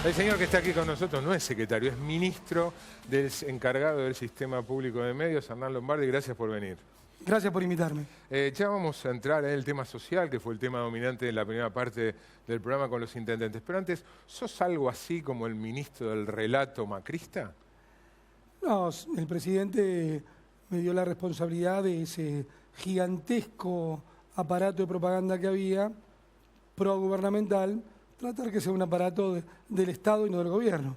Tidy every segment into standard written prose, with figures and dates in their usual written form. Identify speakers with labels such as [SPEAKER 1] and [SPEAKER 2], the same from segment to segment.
[SPEAKER 1] El señor que está aquí con nosotros no es secretario, es ministro encargado del Sistema Público de Medios, Hernán Lombardi. Gracias por venir.
[SPEAKER 2] Gracias por invitarme.
[SPEAKER 1] Ya vamos a entrar en el tema social, que fue el tema dominante en la primera parte del programa con los intendentes. Pero antes, ¿sos algo así como el ministro del relato macrista?
[SPEAKER 2] No, el presidente me dio la responsabilidad de ese gigantesco aparato de propaganda que había, progubernamental, tratar que sea un aparato del Estado y no del gobierno.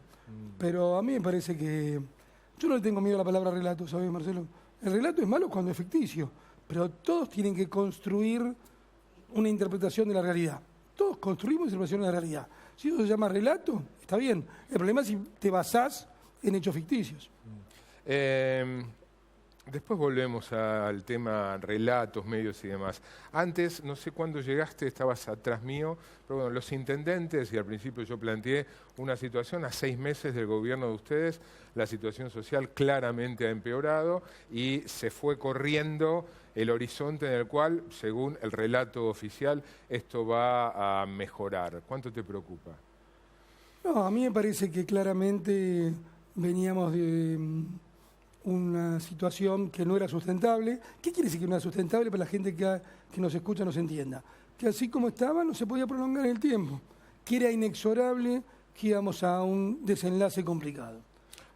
[SPEAKER 2] Pero a mí me parece que... Yo no le tengo miedo a la palabra relato, ¿sabes, Marcelo? El relato es malo cuando es ficticio, pero todos tienen que construir una interpretación de la realidad. Todos construimos interpretación de la realidad. Si eso se llama relato, está bien. El problema es si te basás en hechos ficticios.
[SPEAKER 1] Después volvemos al tema relatos, medios y demás. Antes, no sé cuándo llegaste, estabas atrás mío, pero bueno, los intendentes, y al principio yo planteé una situación, a 6 meses del gobierno de ustedes, la situación social claramente ha empeorado y se fue corriendo el horizonte en el cual, según el relato oficial, esto va a mejorar. ¿Cuánto te preocupa?
[SPEAKER 2] No, a mí me parece que claramente veníamos de una situación que no era sustentable. ¿Qué quiere decir que no era sustentable? Para la gente que nos escucha nos entienda. Que así como estaba no se podía prolongar en el tiempo. Que era inexorable que íbamos a un desenlace complicado.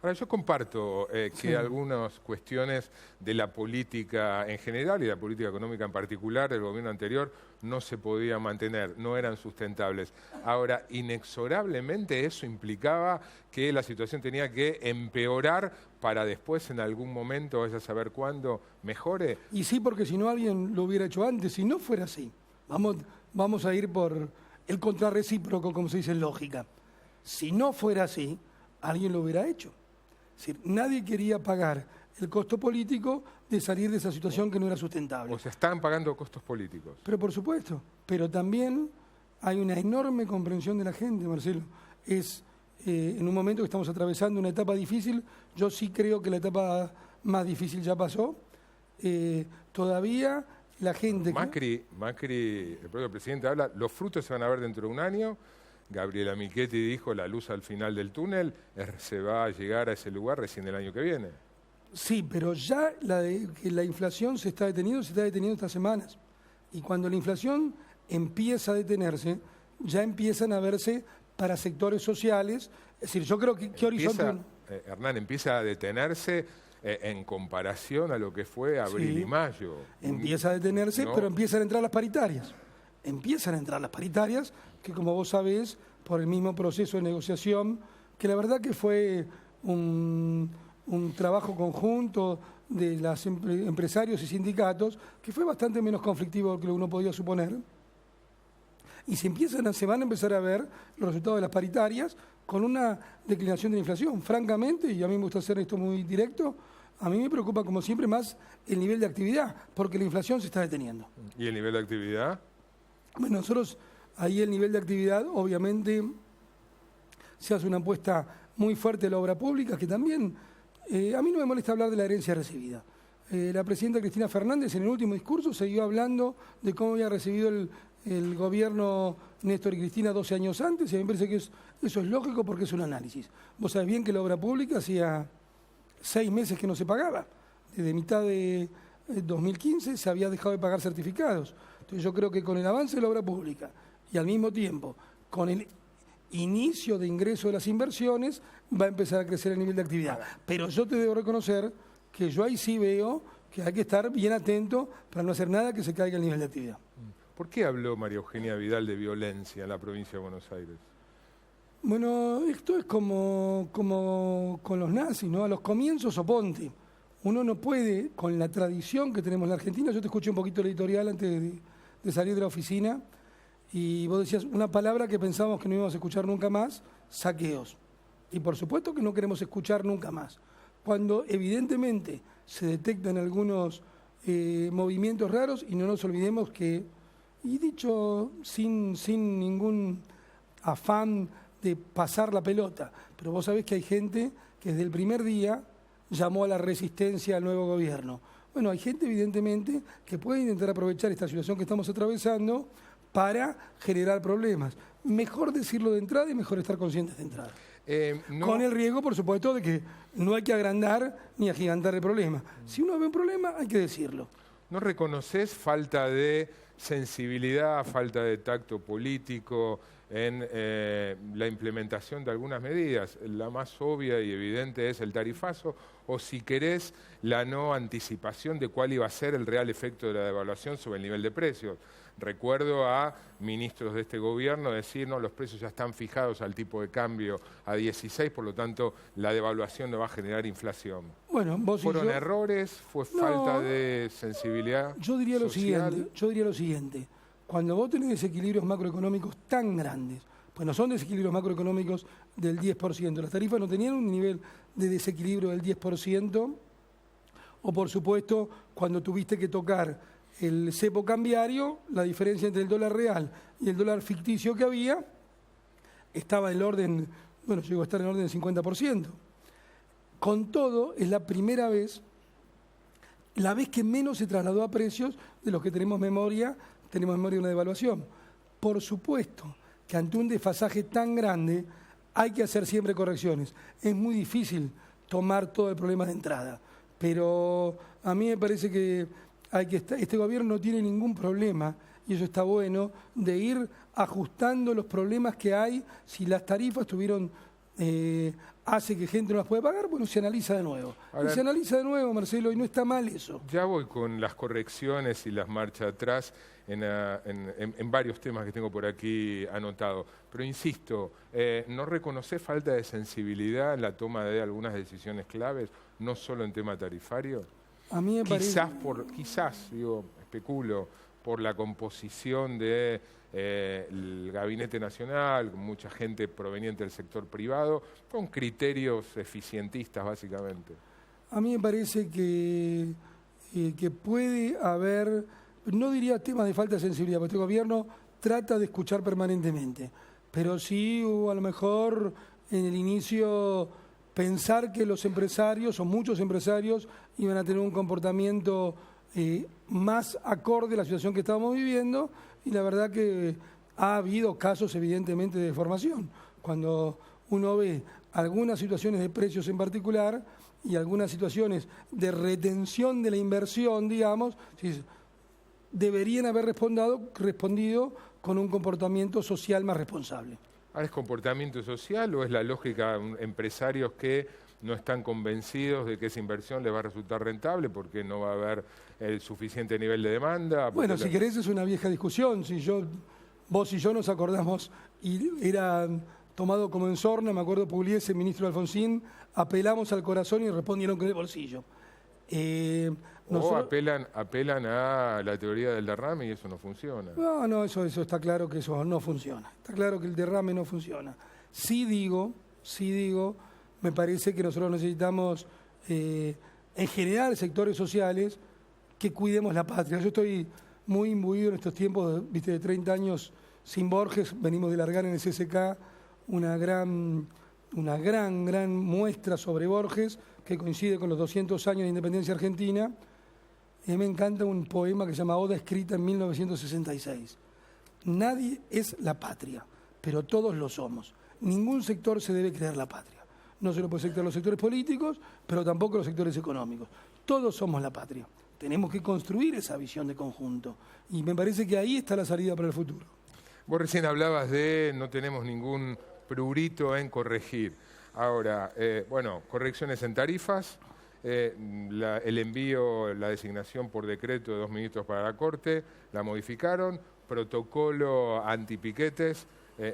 [SPEAKER 1] Ahora, yo comparto que algunas cuestiones de la política en general y la política económica en particular del gobierno anterior no se podían mantener, no eran sustentables. Ahora, inexorablemente eso implicaba que la situación tenía que empeorar para después, en algún momento, vaya a saber cuándo, mejore.
[SPEAKER 2] Y sí, porque si no alguien lo hubiera hecho antes, si no fuera así. Vamos a ir por el contrarrecíproco, como se dice en lógica. Si no fuera así, alguien lo hubiera hecho. Es decir, nadie quería pagar el costo político de salir de esa situación que no era sustentable.
[SPEAKER 1] O se están pagando costos políticos.
[SPEAKER 2] Pero por supuesto, pero también hay una enorme comprensión de la gente, Marcelo. Es en un momento que estamos atravesando una etapa difícil. Yo sí creo que la etapa más difícil ya pasó. Todavía la gente...
[SPEAKER 1] Macri, el propio presidente habla, los frutos se van a ver dentro de un año. Gabriela Michetti dijo, la luz al final del túnel, se va a llegar a ese lugar recién el año que viene.
[SPEAKER 2] Sí, pero ya que la inflación se está deteniendo estas semanas. Y cuando la inflación empieza a detenerse, ya empiezan a verse para sectores sociales. Es decir, yo creo que... ¿Qué horizonte?
[SPEAKER 1] Hernán, empieza a detenerse en comparación a lo que fue abril y mayo.
[SPEAKER 2] Empieza a detenerse, ¿no? Pero empiezan a entrar las paritarias. Empiezan a entrar las paritarias, que como vos sabés, por el mismo proceso de negociación, que la verdad que fue un trabajo conjunto de los empresarios y sindicatos, que fue bastante menos conflictivo de lo que uno podía suponer. Y se van a empezar a ver los resultados de las paritarias con una declinación de la inflación. Francamente, y a mí me gusta hacer esto muy directo, a mí me preocupa como siempre más el nivel de actividad, porque la inflación se está deteniendo.
[SPEAKER 1] ¿Y el nivel de actividad?
[SPEAKER 2] Bueno, nosotros ahí el nivel de actividad, obviamente, se hace una apuesta muy fuerte a la obra pública, que también, a mí no me molesta hablar de la herencia recibida. La presidenta Cristina Fernández en el último discurso siguió hablando de cómo había recibido el gobierno Néstor y Cristina 12 años antes, y a mí me parece que eso es lógico porque es un análisis. Vos sabés bien que la obra pública hacía 6 meses que no se pagaba. Desde mitad de 2015 se había dejado de pagar certificados. Entonces yo creo que con el avance de la obra pública y al mismo tiempo con el inicio de ingreso de las inversiones va a empezar a crecer el nivel de actividad. Pero yo te debo reconocer que yo ahí sí veo que hay que estar bien atento para no hacer nada que se caiga el nivel de actividad.
[SPEAKER 1] ¿Por qué habló María Eugenia Vidal de violencia en la provincia de Buenos Aires?
[SPEAKER 2] Bueno, esto es como con los nazis, ¿no? A los comienzos oponte. Uno no puede, con la tradición que tenemos en la Argentina, yo te escuché un poquito el editorial antes de salir de la oficina, y vos decías una palabra que pensábamos que no íbamos a escuchar nunca más, saqueos. Y por supuesto que no queremos escuchar nunca más. Cuando evidentemente se detectan algunos movimientos raros, y no nos olvidemos que, y dicho sin ningún afán de pasar la pelota, pero vos sabés que hay gente que desde el primer día llamó a la resistencia al nuevo gobierno. Bueno, hay gente evidentemente que puede intentar aprovechar esta situación que estamos atravesando para generar problemas. Mejor decirlo de entrada y mejor estar conscientes de entrada. Con el riesgo, por supuesto, de que no hay que agrandar ni agigantar el problema. Si uno ve un problema, hay que decirlo.
[SPEAKER 1] ¿No reconoces falta de sensibilidad, falta de tacto político en la implementación de algunas medidas? La más obvia y evidente es el tarifazo, o si querés, la no anticipación de cuál iba a ser el real efecto de la devaluación sobre el nivel de precios. Recuerdo a ministros de este gobierno decir, no, los precios ya están fijados al tipo de cambio a 16, por lo tanto la devaluación no va a generar inflación.
[SPEAKER 2] Bueno, vos
[SPEAKER 1] ¿Fueron errores? ¿Fue falta de sensibilidad social?
[SPEAKER 2] Yo diría lo siguiente. Cuando vos tenés desequilibrios macroeconómicos tan grandes, pues no son desequilibrios macroeconómicos del 10%, las tarifas no tenían un nivel de desequilibrio del 10%, o por supuesto, cuando tuviste que tocar el cepo cambiario, la diferencia entre el dólar real y el dólar ficticio que había, estaba en el orden, bueno, llegó a estar en el orden del 50%. Con todo, es la primera vez, la vez que menos se trasladó a precios de los que tenemos memoria de una devaluación. Por supuesto que ante un desfasaje tan grande hay que hacer siempre correcciones. Es muy difícil tomar todo el problema de entrada, pero a mí me parece que este gobierno no tiene ningún problema, y eso está bueno, de ir ajustando los problemas que hay. Si las tarifas hace que gente no las puede pagar, bueno, se analiza de nuevo. Ahora, y se analiza de nuevo, Marcelo, y no está mal eso.
[SPEAKER 1] Ya voy con las correcciones y las marchas atrás en varios temas que tengo por aquí anotado. Pero insisto, ¿no reconoce falta de sensibilidad en la toma de algunas decisiones claves, no solo en tema tarifario?
[SPEAKER 2] A mí me parece...
[SPEAKER 1] Quizás, digo, especulo, por la composición del Gabinete Nacional, con mucha gente proveniente del sector privado, con criterios eficientistas, básicamente.
[SPEAKER 2] A mí me parece que puede haber, no diría temas de falta de sensibilidad, porque este gobierno trata de escuchar permanentemente, pero sí hubo a lo mejor en el inicio pensar que los empresarios, o muchos empresarios, iban a tener un comportamiento más acorde a la situación que estábamos viviendo, y la verdad que ha habido casos evidentemente de deformación. Cuando uno ve algunas situaciones de precios en particular y algunas situaciones de retención de la inversión, digamos, deberían haber respondido con un comportamiento social más responsable.
[SPEAKER 1] ¿Ahora es comportamiento social o es la lógica de empresarios que no están convencidos de que esa inversión les va a resultar rentable porque no va a haber el suficiente nivel de demanda?
[SPEAKER 2] Bueno, si querés es una vieja discusión. Vos y yo nos acordamos, y era tomado como en sorna, me acuerdo Pugliese, ministro Alfonsín, apelamos al corazón y respondieron con el bolsillo.
[SPEAKER 1] Apelan a la teoría del derrame y eso no funciona.
[SPEAKER 2] No, eso está claro que eso no funciona. Está claro que el derrame no funciona. Sí digo, me parece que nosotros necesitamos, en general, sectores sociales que cuidemos la patria. Yo estoy muy imbuido en estos tiempos, de 30 años sin Borges. Venimos de largar en el CCK una gran muestra sobre Borges, que coincide con los 200 años de independencia argentina. Y a mí me encanta un poema que se llama Oda, escrita en 1966. Nadie es la patria, pero todos lo somos. Ningún sector se debe creer la patria. No se lo puede creer los sectores políticos, pero tampoco los sectores económicos. Todos somos la patria. Tenemos que construir esa visión de conjunto. Y me parece que ahí está la salida para el futuro.
[SPEAKER 1] Vos recién hablabas de no tenemos ningún prurito en corregir. Ahora, correcciones en tarifas, el envío, la designación por decreto de 2 ministros para la Corte, la modificaron, protocolo antipiquetes,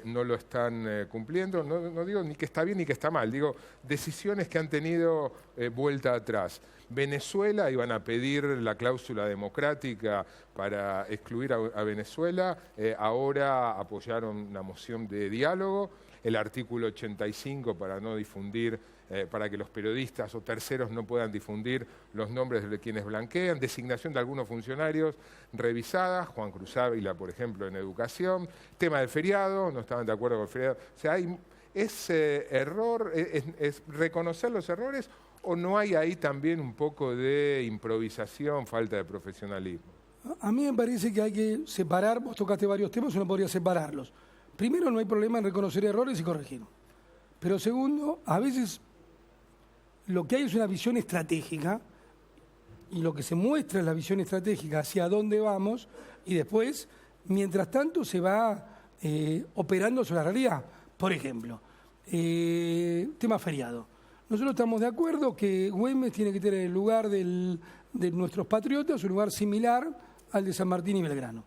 [SPEAKER 1] no lo están cumpliendo. No digo ni que está bien ni que está mal, digo decisiones que han tenido vuelta atrás. Venezuela, iban a pedir la cláusula democrática para excluir a Venezuela, ahora apoyaron una moción de diálogo, el artículo 85 para no difundir, para que los periodistas o terceros no puedan difundir los nombres de quienes blanquean, designación de algunos funcionarios revisada, Juan Cruz Ávila, por ejemplo, en educación, tema del feriado, no estaban de acuerdo con el feriado. O sea, ¿es reconocer los errores o no hay ahí también un poco de improvisación, falta de profesionalismo?
[SPEAKER 2] A mí me parece que hay que separar, vos tocaste varios temas, uno podría separarlos. Primero, no hay problema en reconocer errores y corregir. Pero segundo, a veces lo que hay es una visión estratégica y lo que se muestra es la visión estratégica hacia dónde vamos y después, mientras tanto, se va operando sobre la realidad. Por ejemplo, tema feriado. Nosotros estamos de acuerdo que Güemes tiene que tener el lugar de nuestros patriotas, un lugar similar al de San Martín y Belgrano.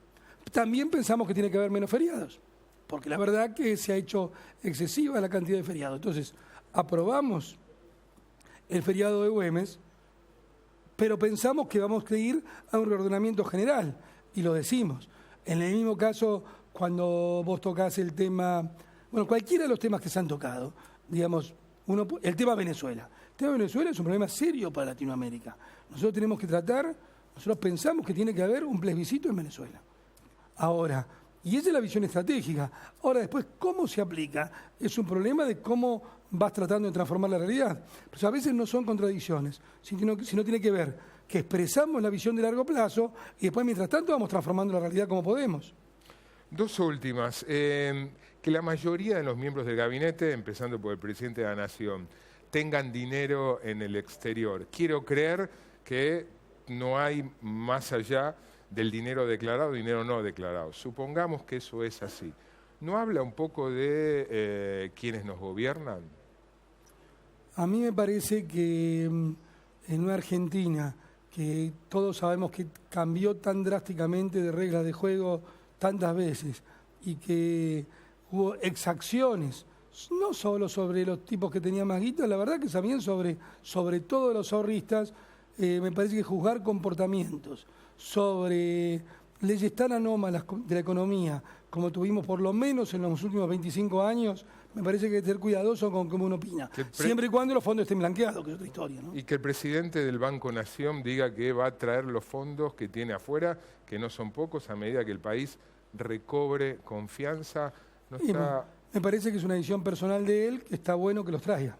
[SPEAKER 2] También pensamos que tiene que haber menos feriados, porque la verdad que se ha hecho excesiva la cantidad de feriados. Entonces, aprobamos el feriado de Güemes, pero pensamos que vamos a ir a un reordenamiento general, y lo decimos. En el mismo caso, cuando vos tocás el tema, bueno, cualquiera de los temas que se han tocado, digamos, el tema Venezuela. El tema Venezuela es un problema serio para Latinoamérica. Nosotros tenemos que nosotros pensamos que tiene que haber un plebiscito en Venezuela. Ahora, y esa es la visión estratégica. Ahora, después, ¿cómo se aplica? Es un problema de cómo vas tratando de transformar la realidad. Pues a veces no son contradicciones, sino tiene que ver que expresamos la visión de largo plazo y después, mientras tanto, vamos transformando la realidad como podemos.
[SPEAKER 1] Dos últimas. Que la mayoría de los miembros del gabinete, empezando por el presidente de la Nación, tengan dinero en el exterior. Quiero creer que no hay más allá del dinero declarado, dinero no declarado. Supongamos que eso es así. ¿No habla un poco de quienes nos gobiernan?
[SPEAKER 2] A mí me parece que en una Argentina que todos sabemos que cambió tan drásticamente de reglas de juego tantas veces y que hubo exacciones, no solo sobre los tipos que tenían más guita, la verdad que también sobre todo los ahorristas, me parece que juzgar comportamientos sobre leyes tan anómalas de la economía como tuvimos por lo menos en los últimos 25 años, me parece que hay que ser cuidadoso con cómo uno opina. Siempre y cuando los fondos estén blanqueados, que es otra historia, ¿no?
[SPEAKER 1] Y que el presidente del Banco Nación diga que va a traer los fondos que tiene afuera, que no son pocos, a medida que el país recobre confianza. No está...
[SPEAKER 2] Me parece que es una decisión personal de él, que está bueno que los traiga.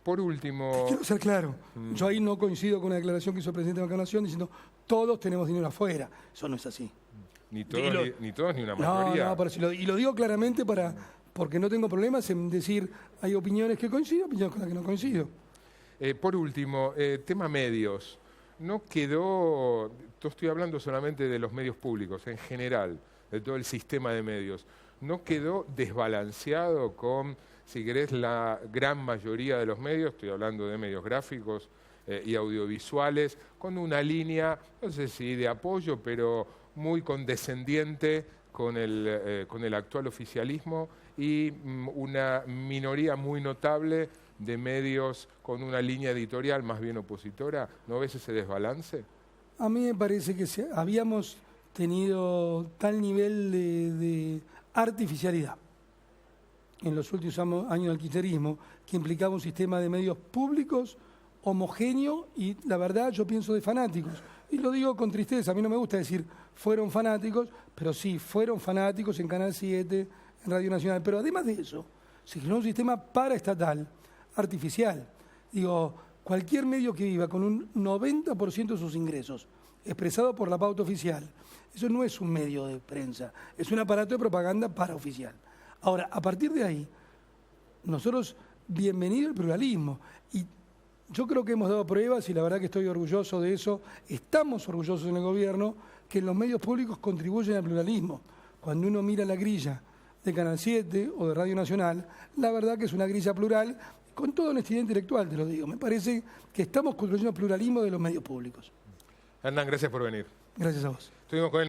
[SPEAKER 1] Por último...
[SPEAKER 2] Quiero ser claro, yo ahí no coincido con una declaración que hizo el presidente de la Banco Nación diciendo todos tenemos dinero afuera. Eso no es así.
[SPEAKER 1] Ni todos, ni una mayoría.
[SPEAKER 2] No, pero y lo digo claramente porque no tengo problemas en decir hay opiniones que coincido, opiniones con las que no coincido.
[SPEAKER 1] Por último, tema medios. No quedó, estoy hablando solamente de los medios públicos, en general, de todo el sistema de medios. No quedó desbalanceado con, si querés, la gran mayoría de los medios, estoy hablando de medios gráficos y audiovisuales, con una línea, no sé si de apoyo, pero muy condescendiente con el actual oficialismo y una minoría muy notable de medios con una línea editorial más bien opositora. ¿No ves ese desbalance?
[SPEAKER 2] A mí me parece que habíamos tenido tal nivel de artificialidad en los últimos años del kirchnerismo que implicaba un sistema de medios públicos homogéneo y, la verdad, yo pienso de fanáticos. Y lo digo con tristeza, a mí no me gusta decir fueron fanáticos, pero sí, fueron fanáticos en Canal 7, en Radio Nacional. Pero además de eso, se generó un sistema paraestatal, artificial. Digo, cualquier medio que viva con un 90% de sus ingresos expresado por la pauta oficial, eso no es un medio de prensa, es un aparato de propaganda paraoficial. Ahora, a partir de ahí, nosotros, bienvenido el pluralismo. Y yo creo que hemos dado pruebas, y la verdad que estoy orgulloso de eso, estamos orgullosos en el gobierno, que los medios públicos contribuyen al pluralismo. Cuando uno mira la grilla de Canal 7 o de Radio Nacional, la verdad que es una grilla plural, con toda honestidad intelectual, te lo digo. Me parece que estamos construyendo el pluralismo de los medios públicos.
[SPEAKER 1] Hernán, gracias por venir.
[SPEAKER 2] Gracias a vos.
[SPEAKER 1] Estuvimos con él.